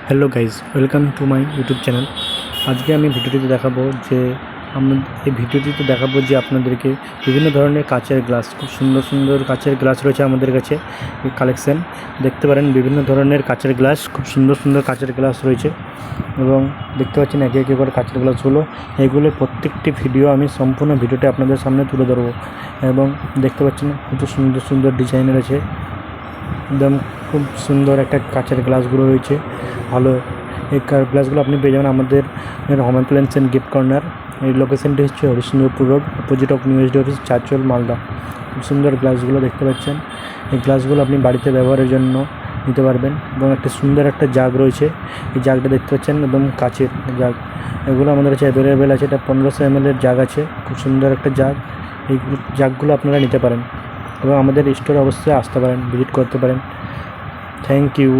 Hello guys, welcome to my YouTube channel. আজকে আমি ভিডিওটিতে দেখাবো যে আপনাদেরকে বিভিন্ন ধরনের কাচের গ্লাস, খুব সুন্দর সুন্দর কাচের গ্লাস রয়েছে আমাদের কাছে কালেকশন। দেখতে পারেন বিভিন্ন ধরনের কাচের গ্লাস, খুব সুন্দর সুন্দর কাচের গ্লাস রয়েছে এবং দেখতে পাচ্ছেন একে একে করে কাচের গ্লাসগুলো। এইগুলোর প্রত্যেকটি ভিডিও আমি সম্পূর্ণ ভিডিওটি আপনাদের সামনে তুলে ধরবো এবং দেখতে পাচ্ছেন কত সুন্দর সুন্দর ডিজাইনের আছে। একদম খুব সুন্দর একটা কাচের গ্লাসগুলো রয়েছে ভালো। এই গ্লাসগুলো আপনি পেয়ে যাবেন আমাদের home appliance and gift corner. এই লোকেশনটি হচ্ছে Harishchandrapur road, opposite of new SD office, Chanchal, Malda. খুব সুন্দর গ্লাসগুলো দেখতে পাচ্ছেন। এই গ্লাসগুলো আপনি বাড়িতে ব্যবহারের জন্য নিতে পারবেন এবং একটা সুন্দর একটা জাগ রয়েছে। এই জাগটা দেখতে পাচ্ছেন একদম কাচের জাগ। এগুলো আমাদের কাছে অ্যাভেলেবেল আছে। এটা 1500 ml জাগ আছে, খুব সুন্দর একটা জাগ। এই জাগগুলো আপনারা নিতে পারেন এবং আমাদের স্টোরে অবশ্যই আসতে পারেন, ভিজিট করতে পারেন। Thank you.